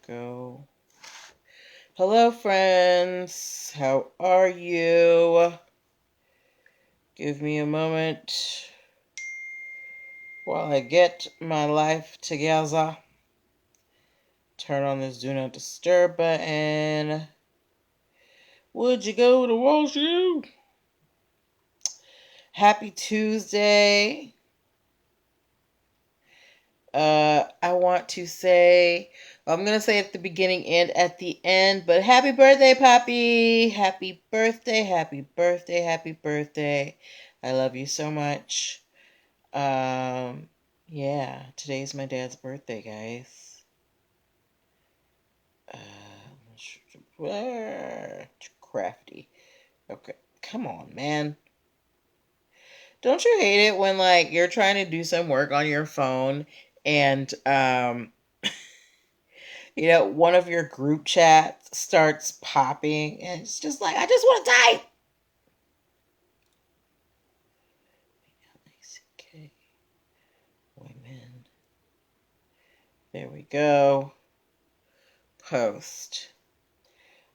Go. Hello, friends. How are you? Give me a moment while I get my life together. Turn on this Do Not Disturb button. Would you go to Woz U? Happy Tuesday. I want to say, I'm going to say at the beginning and at the end, but happy birthday, Poppy. Happy birthday, happy birthday, happy birthday. I love you so much. Yeah, today's my dad's birthday, guys. Crafty. Okay, come on, man. Don't you hate it when, like, you're trying to do some work on your phone and, one of your group chats starts popping and it's just like, I just want to type. Okay. Women. There we go. Post.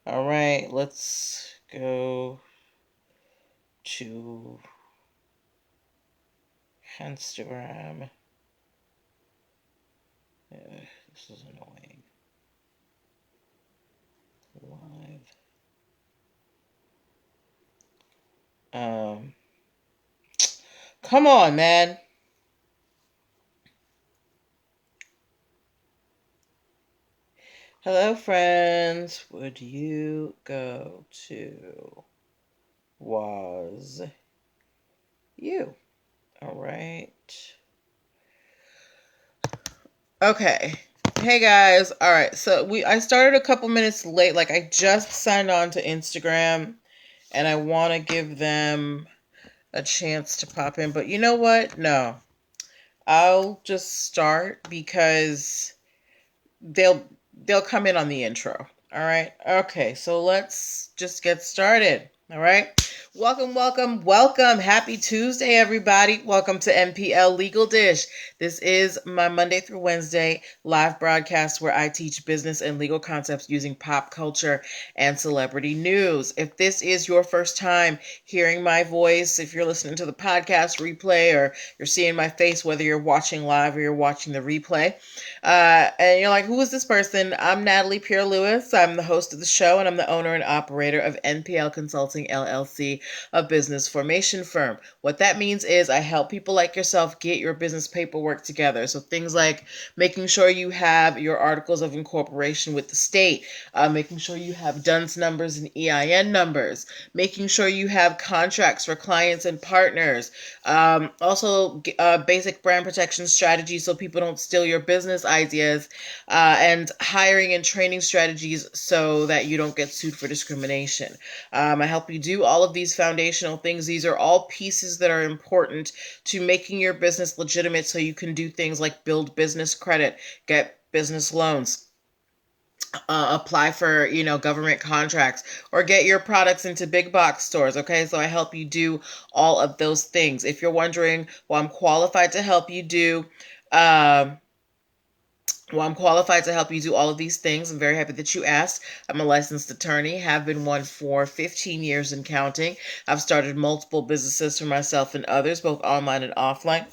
All right, let's go to Instagram. This is annoying. Live. Come on, man. Hello, friends. Would you go to Woz U? All right. Okay. Hey guys. All right. So I started a couple minutes late. Like, I just signed on to Instagram and I want to give them a chance to pop in, but you know what? No. I'll just start because they'll come in on the intro. All right. Okay. So let's just get started. All right. Welcome. Happy Tuesday, everybody. Welcome to NPL Legal Dish. This is my Monday through Wednesday live broadcast where I teach business and legal concepts using pop culture and celebrity news. If this is your first time hearing my voice, if you're listening to the podcast replay or you're seeing my face, whether you're watching live or you're watching the replay, and you're like, who is this person? I'm Natalie Pierre-Lewis. I'm the host of the show and I'm the owner and operator of NPL Consulting LLC, a business formation firm. What that means is I help people like yourself get your business paperwork together. So things like making sure you have your articles of incorporation with the state, making sure you have DUNS numbers and EIN numbers, making sure you have contracts for clients and partners, also basic brand protection strategies so people don't steal your business ideas, and hiring and training strategies so that you don't get sued for discrimination. I help you do all of these foundational things. These are all pieces that are important to making your business legitimate so you can do things like build business credit, get business loans, apply for, government contracts, or get your products into big box stores. Okay, so I help you do all of those things. If you're wondering, I'm qualified to help you do. I'm qualified to help you do all of these things. I'm very happy that you asked. I'm a licensed attorney, have been one for 15 years and counting. I've started multiple businesses for myself and others, both online and offline.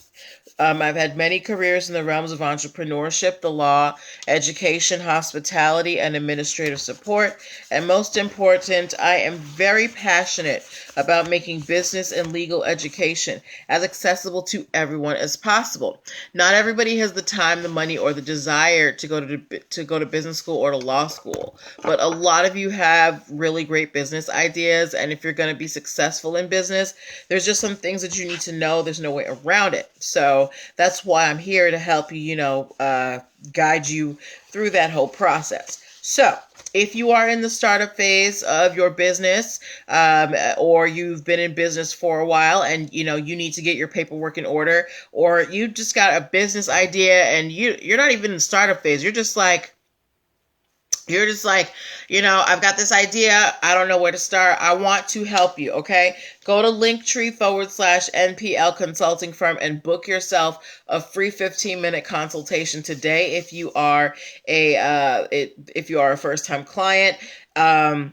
I've had many careers in the realms of entrepreneurship, the law, education, hospitality, and administrative support. And most important, I am very passionate about making business and legal education as accessible to everyone as possible. Not everybody has the time, the money, or the desire to go to business school or to law school, but a lot of you have really great business ideas, and if you're going to be successful in business, there's just some things that you need to know. There's no way around it. So that's why I'm here to help you, guide you through that whole process. So if you are in the startup phase of your business, or you've been in business for a while and, you need to get your paperwork in order, or you just got a business idea and you're not even in the startup phase. You're just like, You're just like, I've got this idea. I don't know where to start. I want to help you. Okay. Go to linktr.ee/NPL consulting firm and book yourself a free 15-minute consultation today. If you are if you are a first time client, at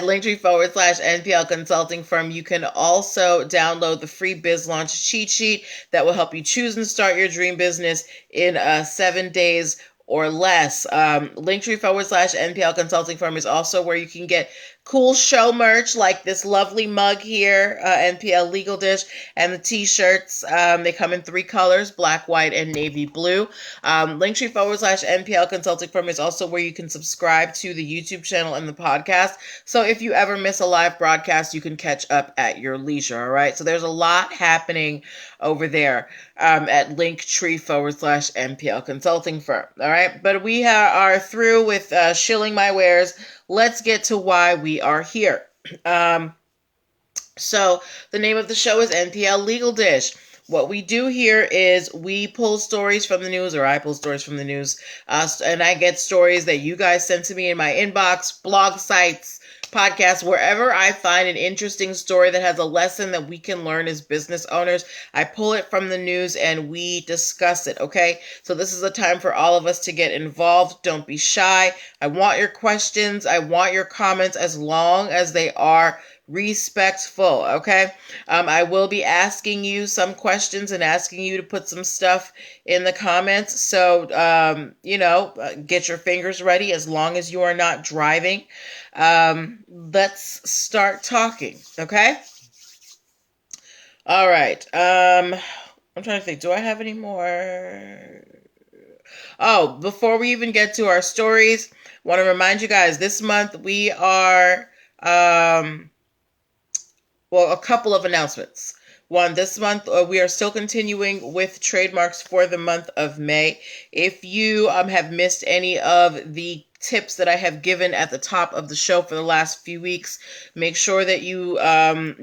linktree/NPL consulting firm, you can also download the free biz launch cheat sheet that will help you choose and start your dream business in 7 days or less. Linktree/NPL consulting firm is also where you can get cool show merch like this lovely mug here, NPL Legal Dish, and the t-shirts. They come in 3 colors, black, white, and navy blue. Linktree/NPL consulting firm is also where you can subscribe to the YouTube channel and the podcast. So if you ever miss a live broadcast, you can catch up at your leisure. All right. So there's a lot happening over there at Linktree/NPL consulting firm. All right. But we are through with shilling my wares. Let's get to why we are here. So the name of the show is NPL Legal Dish. What we do here is we pull stories from the news, or I pull stories from the news, and I get stories that you guys send to me in my inbox, blog sites, podcasts, wherever I find an interesting story that has a lesson that we can learn as business owners. I pull it from the news and we discuss it, okay? So this is a time for all of us to get involved. Don't be shy. I want your questions. I want your comments, as long as they are respectful, okay? I will be asking you some questions and asking you to put some stuff in the comments. So, get your fingers ready, as long as you are not driving. Let's start talking, okay? All right. I'm trying to think. Do I have any more? Oh, before we even get to our stories, want to remind you guys, this month we are, a couple of announcements. One, this month we are still continuing with trademarks for the month of May. If you have missed any of the tips that I have given at the top of the show for the last few weeks, make sure that you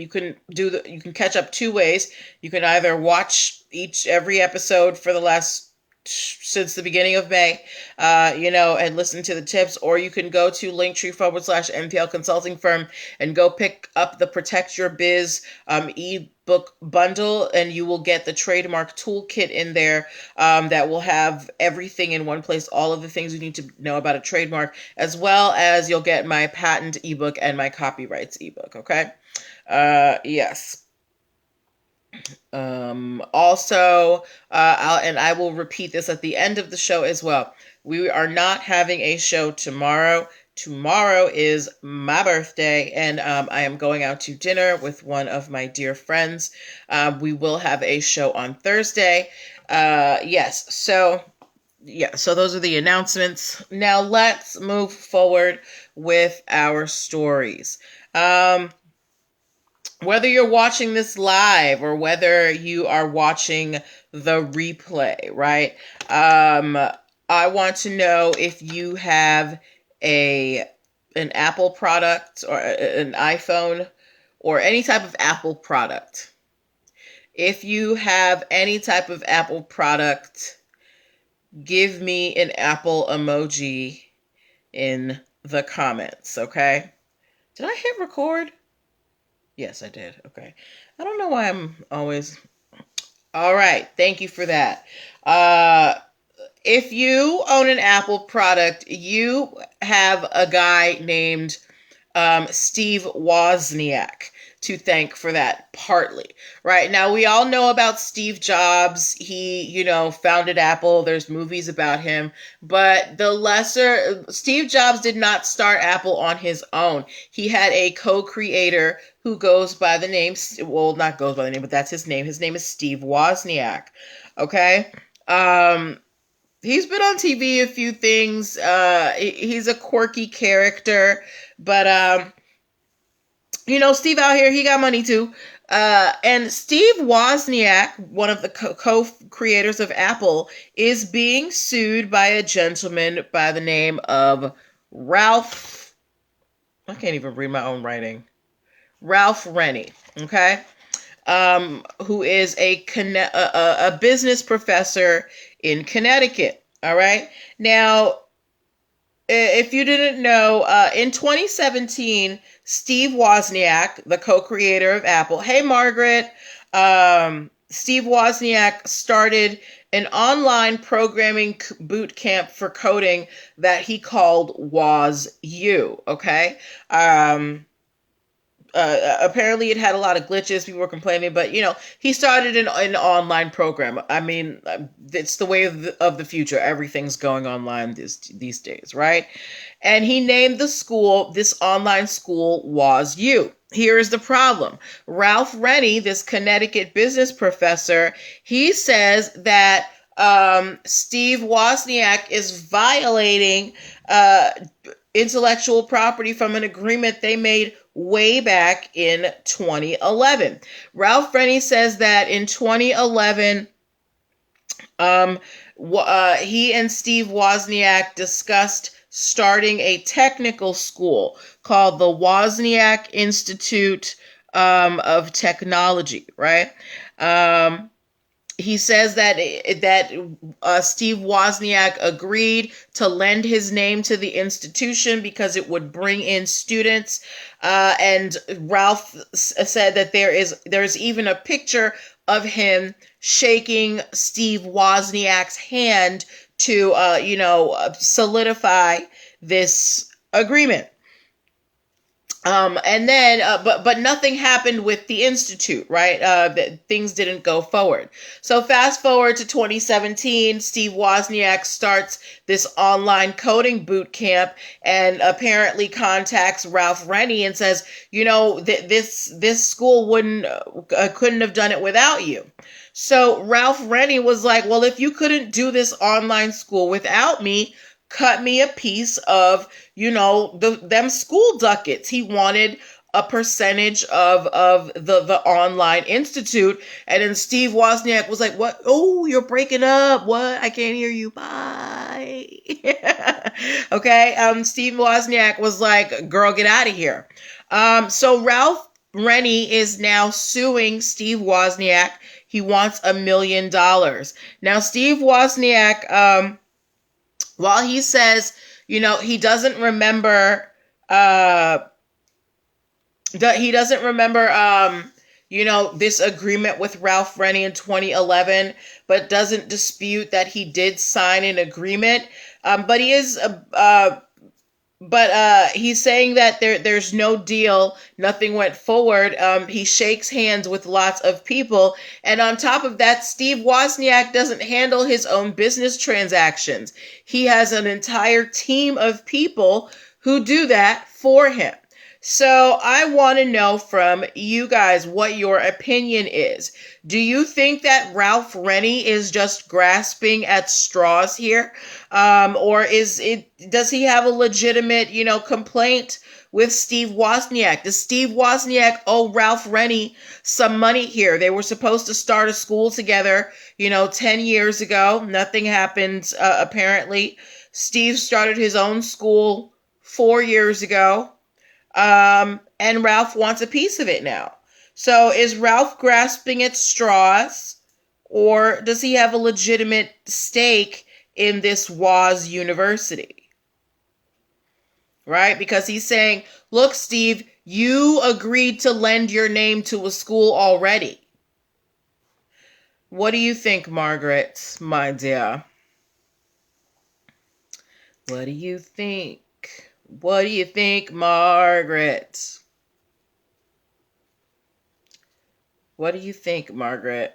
can catch up 2 ways. You can either watch every episode for the last since the beginning of May, and listen to the tips, or you can go to Linktree/NPL consulting firm and go pick up the Protect Your Biz ebook bundle, and you will get the trademark toolkit in there that will have everything in one place, all of the things you need to know about a trademark, as well as you'll get my patent ebook and my copyrights ebook, okay? Yes. Also, I will repeat this at the end of the show as well. We are not having a show tomorrow. Tomorrow is my birthday, and I am going out to dinner with one of my dear friends. We will have a show on Thursday. Yes. So those are the announcements. Now let's move forward with our stories. Whether you're watching this live or whether you are watching the replay, right? I want to know if you have an Apple product or an iPhone or any type of Apple product. If you have any type of Apple product, give me an Apple emoji in the comments, okay? Did I hit record? Yes, I did. Okay. I don't know why I'm always... All right. Thank you for that. If you own an Apple product, you have a guy named Steve Wozniak to thank for that, partly. Right now, we all know about Steve Jobs. He, founded Apple. There's movies about him. But Steve Jobs did not start Apple on his own. He had a co-creator who goes by the name, not goes by the name, but that's his name. His name is Steve Wozniak. Okay? He's been on TV, a few things. He's a quirky character, but, Steve out here, he got money too. And Steve Wozniak, one of the co-creators of Apple, is being sued by a gentleman by the name of Ralph. I can't even read my own writing. Ralph Rennie, okay? Who is a business professor in Connecticut, all right? Now, if you didn't know, in 2017, Steve Wozniak, the co-creator of Apple, hey Margaret, Steve Wozniak started an online programming boot camp for coding that he called Woz U. Okay. Apparently it had a lot of glitches. People were complaining, but he started an online program. I mean, it's the way of the future. Everything's going online these days, right? And he named this online school, Woz U. Here is the problem. Ralph Rennie, this Connecticut business professor, he says that Steve Wozniak is violating intellectual property from an agreement they made way back in 2011. Ralph Rennie says that in 2011, he and Steve Wozniak discussed starting a technical school called the Wozniak Institute of Technology, right? He says that Steve Wozniak agreed to lend his name to the institution because it would bring in students. And Ralph said that there's even a picture of him shaking Steve Wozniak's hand to solidify this agreement. And then, but nothing happened with the institute, right? Things didn't go forward. So fast forward to 2017, Steve Wozniak starts this online coding boot camp and apparently contacts Ralph Rennie and says, this school couldn't have done it without you. So Ralph Rennie was like, well, if you couldn't do this online school without me, cut me a piece of, them school ducats. He wanted a percentage of the online institute. And then Steve Wozniak was like, what? Oh, you're breaking up. What? I can't hear you. Bye. Okay. Steve Wozniak was like, girl, get out of here. So Ralph Rennie is now suing Steve Wozniak. He wants $1 million. Now, Steve Wozniak, while he says, he doesn't remember, this agreement with Ralph Rennie in 2011, but doesn't dispute that he did sign an agreement. But he is, he's saying that there's no deal, nothing went forward. He shakes hands with lots of people. And on top of that, Steve Wozniak doesn't handle his own business transactions. He has an entire team of people who do that for him. So I want to know from you guys what your opinion is. Do you think that Ralph Rennie is just grasping at straws here? Or does he have a legitimate, complaint with Steve Wozniak? Does Steve Wozniak owe Ralph Rennie some money here? They were supposed to start a school together, 10 years ago. Nothing happened, apparently. Steve started his own school 4 years ago. And Ralph wants a piece of it now. So is Ralph grasping at straws, or does he have a legitimate stake in this Woz University? Right? Because he's saying, look, Steve, you agreed to lend your name to a school already. What do you think, Margaret, my dear? What do you think? What do you think, Margaret? What do you think, Margaret?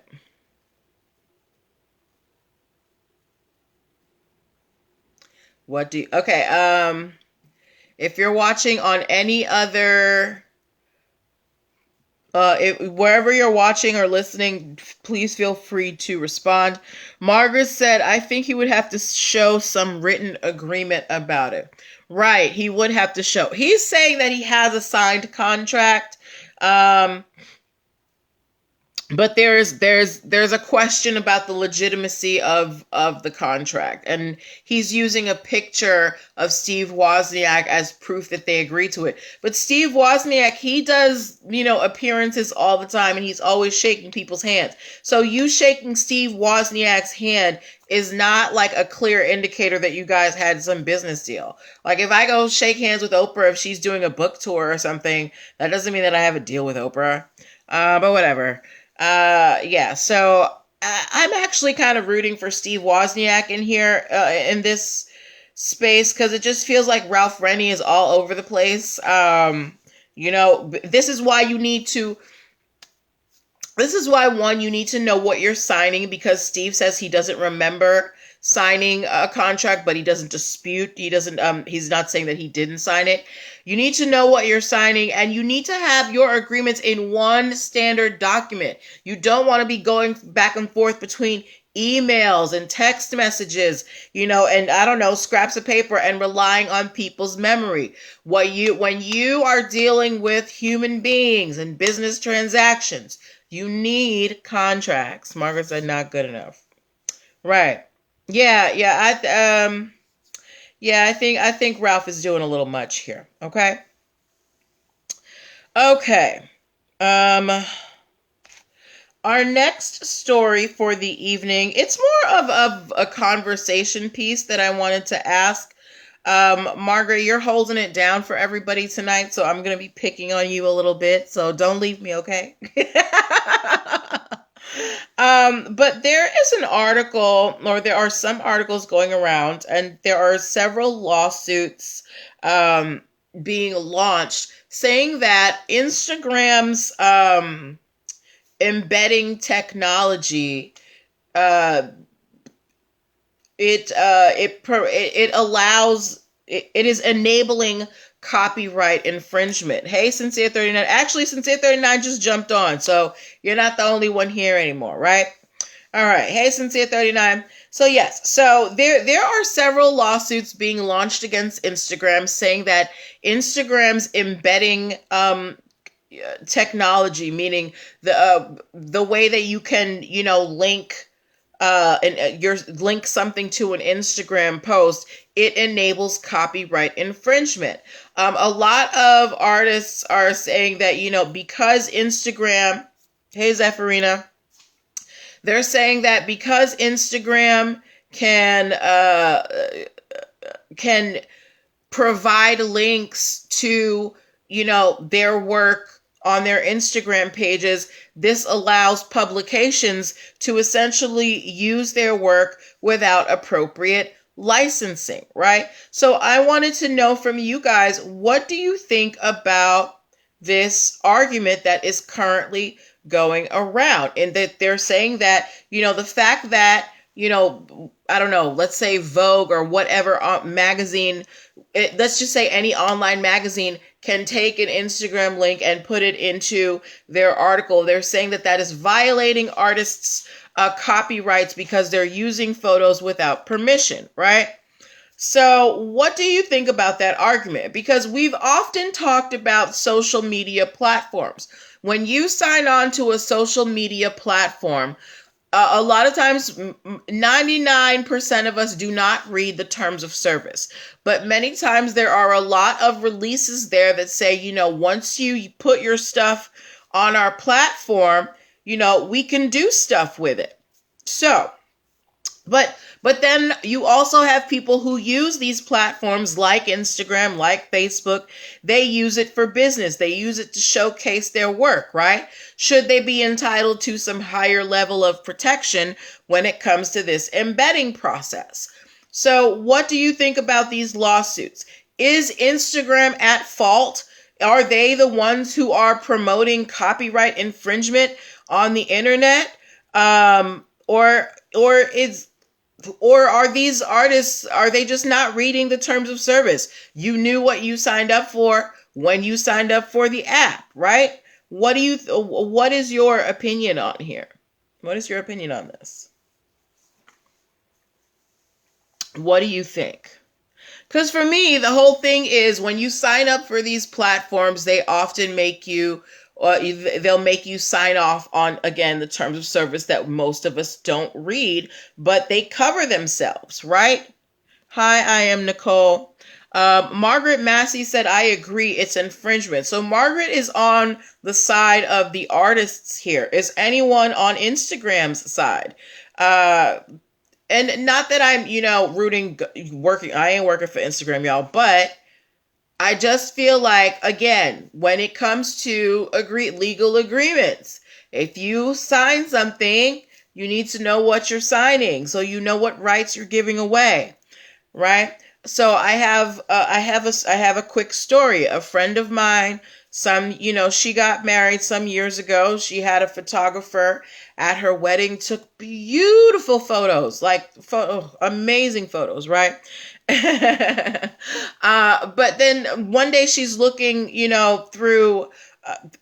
Okay, if you're watching on any other, wherever you're watching or listening, please feel free to respond. Margaret said, I think he would have to show some written agreement about it. Right, he would have to show. He's saying that he has a signed contract. but there's a question about the legitimacy of the contract, and he's using a picture of Steve Wozniak as proof that they agreed to it. But Steve Wozniak, he does appearances all the time, and he's always shaking people's hands. So you shaking Steve Wozniak's hand is not like a clear indicator that you guys had some business deal. Like if I go shake hands with Oprah if she's doing a book tour or something, that doesn't mean that I have a deal with Oprah. But whatever. Yeah, so I'm actually kind of rooting for Steve Wozniak in here, in this space, because it just feels like Ralph Rennie is all over the place. This is why you need to. This is why, one, you need to know what you're signing, because Steve says he doesn't remember signing a contract, but he doesn't dispute. He's not saying that he didn't sign it. You need to know what you're signing, and you need to have your agreements in one standard document. You don't want to be going back and forth between emails and text messages, and I don't know, scraps of paper, and relying on people's memory. When you are dealing with human beings and business transactions, you need contracts. Margaret said not good enough. Right. Yeah, I think Ralph is doing a little much here. Okay. Okay. Our next story for the evening, it's more of a conversation piece that I wanted to ask. Margaret, you're holding it down for everybody tonight, so I'm going to be picking on you a little bit, so don't leave me, okay? But there is an article, or there are some articles going around, and there are several lawsuits being launched saying that Instagram's embedding technology, it allows, it is enabling copyright infringement. Hey, Sincere 39. Actually, Sincere 39 just jumped on, so you're not the only one here anymore, right? All right. Hey, Sincere 39. So yes, so there are several lawsuits being launched against Instagram saying that Instagram's embedding technology, meaning the way that you can link link something to an Instagram post, it enables copyright infringement. A lot of artists are saying that because Instagram, hey Zephyrina, they're saying that because Instagram can provide links to their work on their Instagram pages, this allows publications to essentially use their work without appropriate licensing, right? So I wanted to know from you guys, what do you think about this argument that is currently going around? And that they're saying that, the fact that, I don't know, let's say Vogue or whatever magazine, let's just say any online magazine can take an Instagram link and put it into their article. They're saying that that is violating artists' copyrights because they're using photos without permission, right? So what do you think about that argument? Because we've often talked about social media platforms. When you sign on to a social media platform, a lot of times, 99% of us do not read the terms of service. But many times there are a lot of releases there that say, once you put your stuff on our platform, we can do stuff with it. So, but then you also have people who use these platforms like Instagram, like Facebook. They use it for business. They use it to showcase their work, right? Should they be entitled to some higher level of protection when it comes to this embedding process? So what do you think about these lawsuits? Is Instagram at fault? Are they the ones who are promoting copyright infringement on the internet? Or are these artists, are they just not reading the terms of service? You knew what you signed up for when you signed up for the app, right? What is your opinion on here? What is your opinion on this? What do you think? Because for me, the whole thing is when you sign up for these platforms, they often make you or they'll make you sign off on, again, the terms of service that most of us don't read, but they cover themselves, right? Hi, I am Nicole. Margaret Massey said, I agree, it's infringement. So Margaret is on the side of the artists here. Is anyone on Instagram's side? And not that I'm, working, I ain't working for Instagram, y'all, but I just feel like, again, when it comes to legal agreements, if you sign something, you need to know what you're signing so you know what rights you're giving away, right? So I have a quick story. A friend of mine, she got married some years ago. She had a photographer at her wedding, took beautiful photos, amazing photos, right? But then one day she's looking, through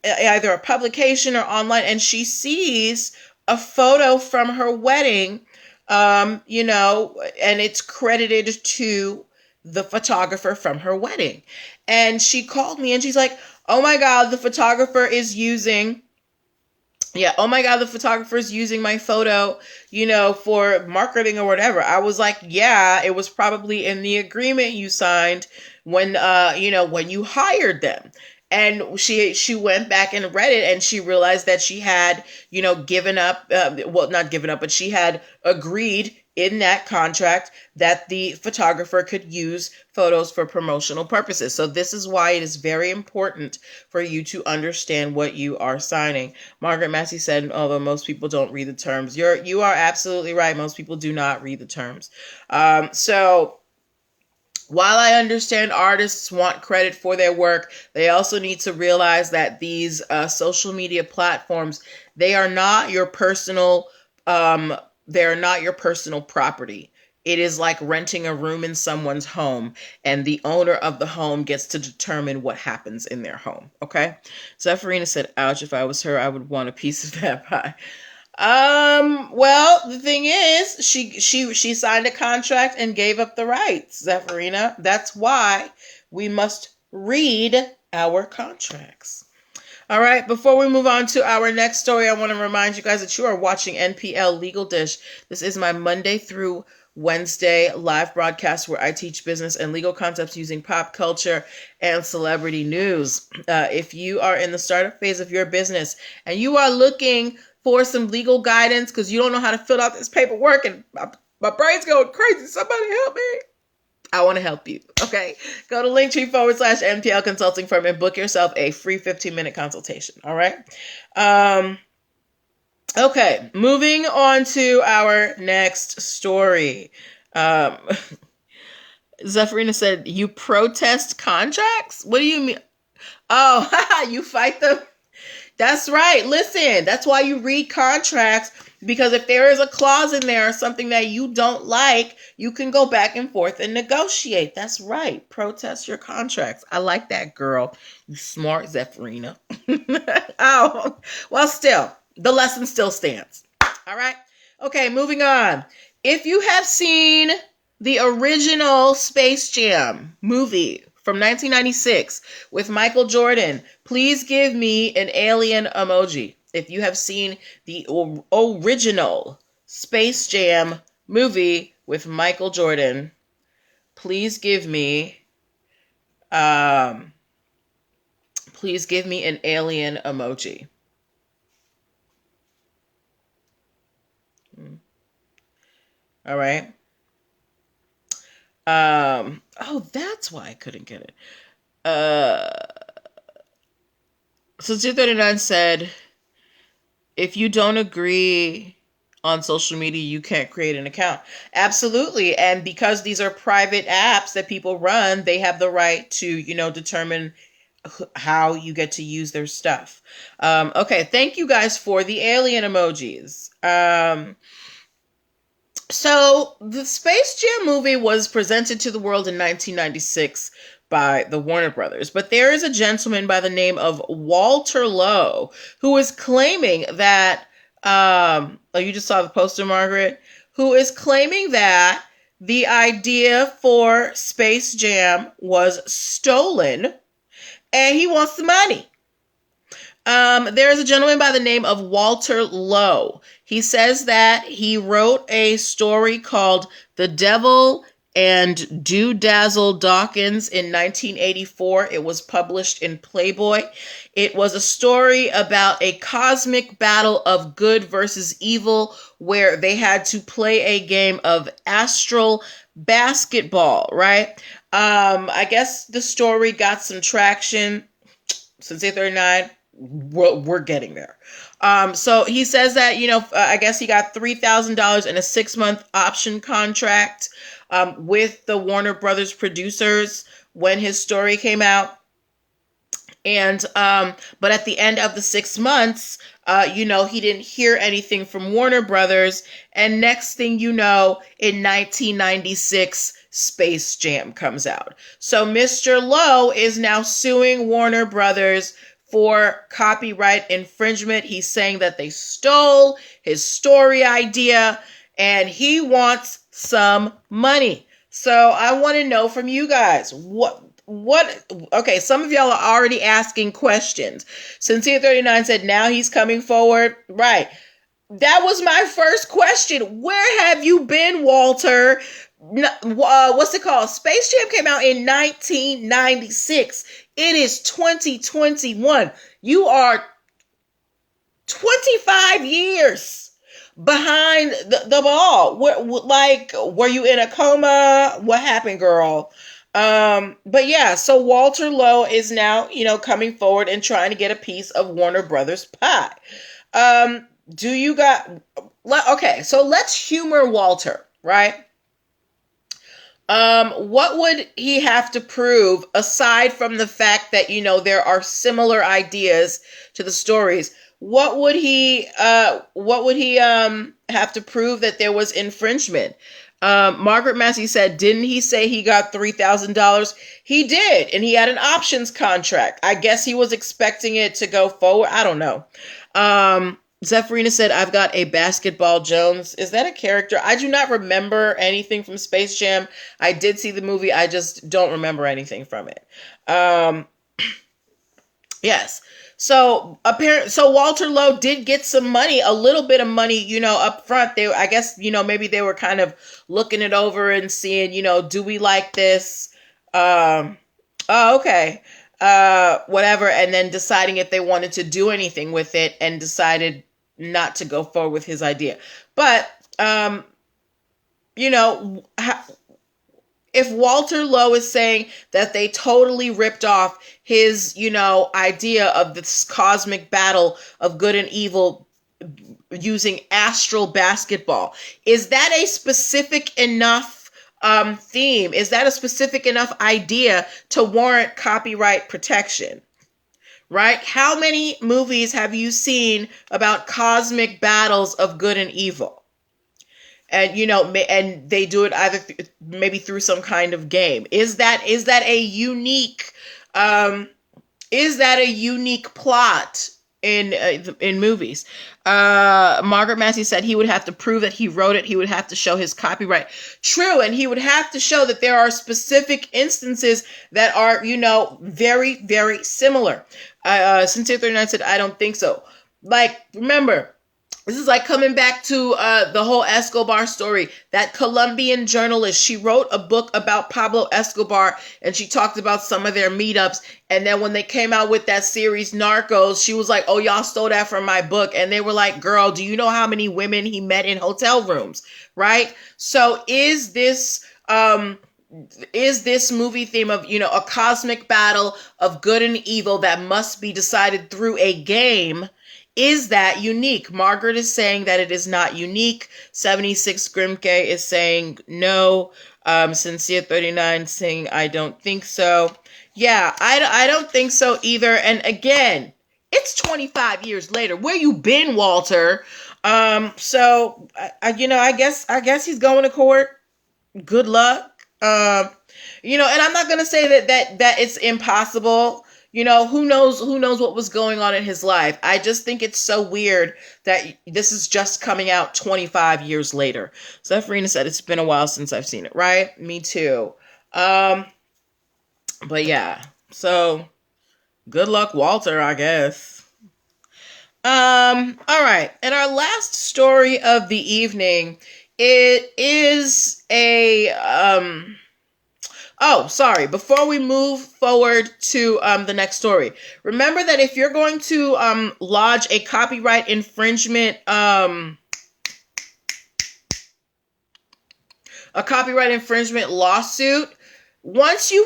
either a publication or online, and she sees a photo from her wedding, and it's credited to the photographer from her wedding. And she called me and she's like, oh my God, the photographer is using my photo, for marketing or whatever. I was like, yeah, it was probably in the agreement you signed when you hired them. And she went back and read it, and she realized that she had, given up, not given up, but she had agreed in that contract that the photographer could use photos for promotional purposes. So this is why it is very important for you to understand what you are signing. Margaret Massey said, although most people don't read the terms, you are absolutely right. Most people do not read the terms. So while I understand artists want credit for their work, they also need to realize that these social media platforms, they are not your personal property. It is like renting a room in someone's home, and the owner of the home gets to determine what happens in their home. Okay. Zephyrina said, ouch, if I was her, I would want a piece of that pie. Well, the thing is, she signed a contract and gave up the rights, Zephyrina. That's why we must read our contracts. All right, before we move on to our next story, I want to remind you guys that you are watching NPL Legal Dish. This is my Monday through Wednesday live broadcast where I teach business and legal concepts using pop culture and celebrity news. If you are in the startup phase of your business and you are looking for some legal guidance because you don't know how to fill out this paperwork and my brain's going crazy, somebody help me. I want to help you. Okay. Go to linktr.ee/NPL Consulting Firm and book yourself a free 15-minute consultation. All right. Okay. Moving on to our next story. Zephyrina said, you protest contracts? What do you mean? Oh, you fight them? That's right. Listen, that's why you read contracts, because if there is a clause in there or something that you don't like, you can go back and forth and negotiate. That's right. Protest your contracts. I like that, girl. You smart, Zephyrina. Oh, well, still, the lesson still stands. All right. Okay, moving on. If you have seen the original Space Jam movie from 1996 with Michael Jordan, please give me an alien emoji. If you have seen the original Space Jam movie with Michael Jordan, please give me an alien emoji. All right. Oh, that's why I couldn't get it. So 239 said, if you don't agree on social media, you can't create an account. Absolutely. And because these are private apps that people run, they have the right to, determine how you get to use their stuff. Okay. Thank you guys for the alien emojis. So the Space Jam movie was presented to the world in 1996 by the Warner Brothers. But there is a gentleman by the name of Walter Lowe who is claiming that, you just saw the poster, Margaret, who is claiming that the idea for Space Jam was stolen and he wants the money. There's a gentleman by the name of Walter Lowe. He says that he wrote a story called The Devil and Doodazzle Dawkins in 1984. It was published in Playboy. It was a story about a cosmic battle of good versus evil where they had to play a game of astral basketball, right? I guess the story got some traction since 839. We're getting there. So he says that, I guess he got $3,000 in a 6-month option contract with the Warner Brothers producers when his story came out. And, but at the end of the 6 months, he didn't hear anything from Warner Brothers. And next thing you know, in 1996, Space Jam comes out. So Mr. Lowe is now suing Warner Brothers for copyright infringement. He's saying that they stole his story idea and he wants some money. So I want to know from you guys, okay, some of y'all are already asking questions. Sincere 39 said now he's coming forward. Right. That was my first question. Where have you been, Walter? What's it called? Space Jam came out in 1996. It is 2021. You are 25 years behind the ball. Were you in a coma? What happened, girl? But yeah, so Walter Lowe is now, coming forward and trying to get a piece of Warner Brothers pie. Okay, so let's humor Walter, right? What would he have to prove aside from the fact that, there are similar ideas to the stories? What would he have to prove that there was infringement? Margaret Massey said, didn't he say he got $3,000? He did, and he had an options contract. I guess he was expecting it to go forward. I don't know. Zephyrina said, I've got a Basketball Jones. Is that a character? I do not remember anything from Space Jam. I did see the movie. I just don't remember anything from it. Yes. So Walter Lowe did get some money, a little bit of money, up front. I guess, maybe they were kind of looking it over and seeing, do we like this? Okay. Whatever. And then deciding if they wanted to do anything with it and decided not to go forward with his idea. But, if Walter Lowe is saying that they totally ripped off his, idea of this cosmic battle of good and evil using astral basketball, is that a specific enough theme? Is that a specific enough idea to warrant copyright protection? Right? How many movies have you seen about cosmic battles of good and evil? And, and they do it either maybe through some kind of game. Is that a unique plot in movies? Margaret Massey said he would have to prove that he wrote it. He would have to show his copyright. True. And he would have to show that there are specific instances that are, very, very similar. Sincere 39 said, I don't think so. Remember, this is like coming back to the whole Escobar story. That Colombian journalist, she wrote a book about Pablo Escobar, and she talked about some of their meetups. And then when they came out with that series Narcos, she was like, oh, y'all stole that from my book. And they were like, girl, do you know how many women he met in hotel rooms? Right? So is this movie theme of, a cosmic battle of good and evil that must be decided through a game? Is that unique? Margaret is saying that it is not unique. 76 Grimke is saying no. Sincere 39 saying I don't think so. Yeah, I don't think so either. And again, it's 25 years later. Where you been, Walter? So I guess he's going to court. Good luck. And I'm not gonna say that it's impossible. Who knows what was going on in his life. I just think it's so weird that this is just coming out 25 years later. Zephyrina said it's been a while since I've seen it, right? Me too. But yeah, so good luck, Walter, I guess. All right. And our last story of the evening, it is a oh, sorry. Before we move forward to the next story, remember that if you're going to lodge a copyright infringement lawsuit, once you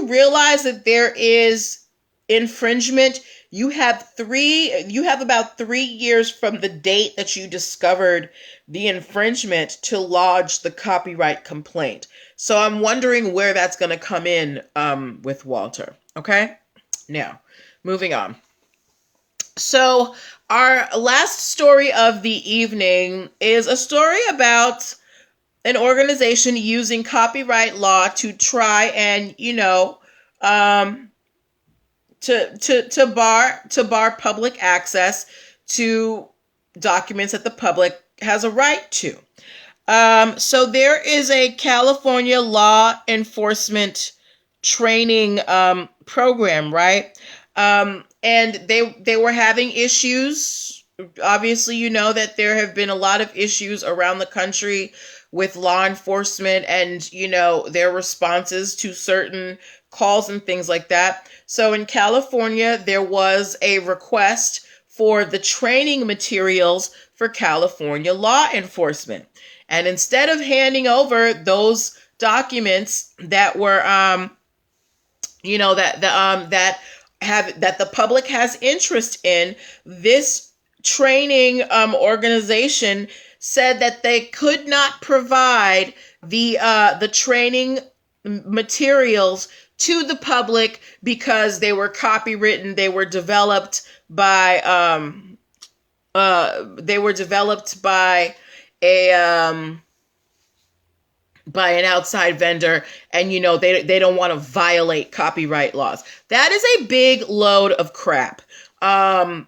realize that there is infringement, you have about 3 years from the date that you discovered the infringement to lodge the copyright complaint. So I'm wondering where that's going to come in with Walter. Okay, now moving on. So our last story of the evening is a story about an organization using copyright law to try and, to bar public access to documents that the public has a right to. So there is a California law enforcement training program, right? And they were having issues. Obviously, you know that there have been a lot of issues around the country with law enforcement and, their responses to certain calls and things like that. So in California, there was a request for the training materials for California law enforcement. And instead of handing over those documents that were, that the public has interest in, this training organization said that they could not provide the training materials to the public because they were copywritten. They were developed by by an outside vendor, and they don't want to violate copyright laws. That is a big load of crap. Look,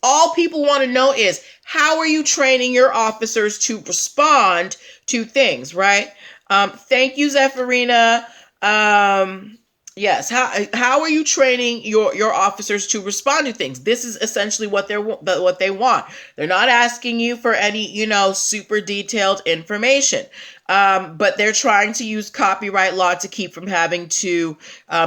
all people want to know is, how are you training your officers to respond to things, right? Thank you, Zephyrina. Yes. How are you training your officers to respond to things? This is essentially what they want. They're not asking you for any, super detailed information. But they're trying to use copyright law to keep from having to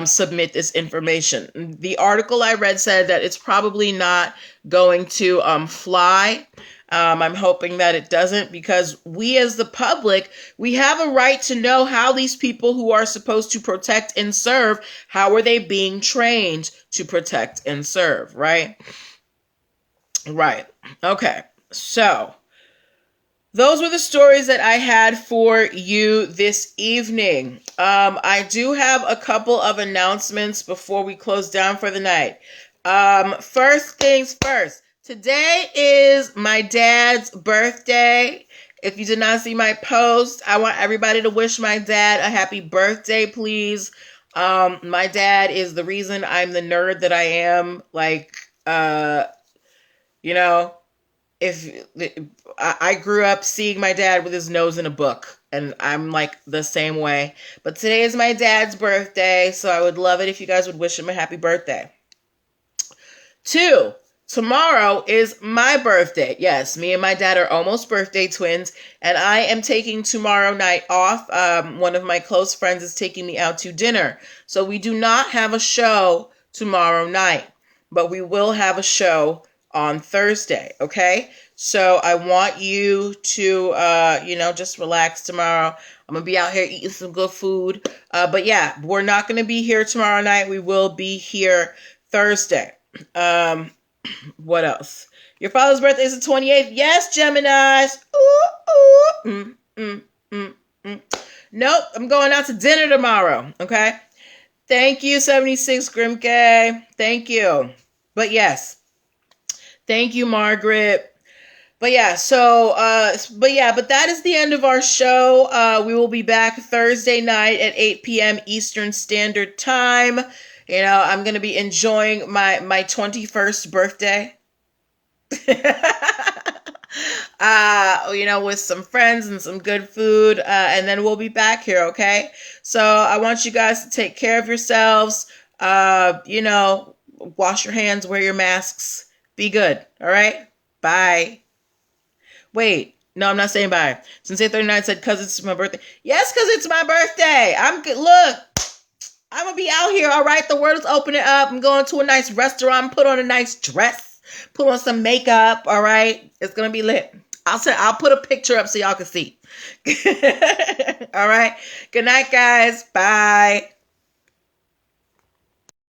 submit this information. The article I read said that it's probably not going to fly. I'm hoping that it doesn't, because we as the public, we have a right to know how these people who are supposed to protect and serve, how are they being trained to protect and serve, right? Right. Okay. So those were the stories that I had for you this evening. I do have a couple of announcements before we close down for the night. First things first. Today is my dad's birthday. If you did not see my post, I want everybody to wish my dad a happy birthday, please. My dad is the reason I'm the nerd that I am. If I grew up seeing my dad with his nose in a book, and I'm like the same way. But today is my dad's birthday, so I would love it if you guys would wish him a happy birthday. 2, tomorrow is my birthday. Yes, me and my dad are almost birthday twins, and I am taking tomorrow night off. One of my close friends is taking me out to dinner. So we do not have a show tomorrow night, but we will have a show on Thursday, okay? So I want you to, just relax tomorrow. I'm going to be out here eating some good food. But yeah, we're not going to be here tomorrow night. We will be here Thursday. What else? Your father's birthday is the 28th. Yes, Geminis. Nope, I'm going out to dinner tomorrow, okay? Thank you, 76 Grimke. Thank you. But yes. Thank you, Margaret. But that is the end of our show. We will be back Thursday night at 8 p.m. Eastern Standard Time. I'm going to be enjoying my 21st birthday. With some friends and some good food. And then we'll be back here, okay? So I want you guys to take care of yourselves. Wash your hands, wear your masks. Be good. All right? Bye. Wait. No, I'm not saying bye. Sensei 39 said, because it's my birthday. Yes, because it's my birthday. I'm good. Look, I'm going to be out here. All right? The world is opening up. I'm going to a nice restaurant. Put on a nice dress. Put on some makeup. All right? It's going to be lit. I'll put a picture up so y'all can see. All right. Good night, guys. Bye.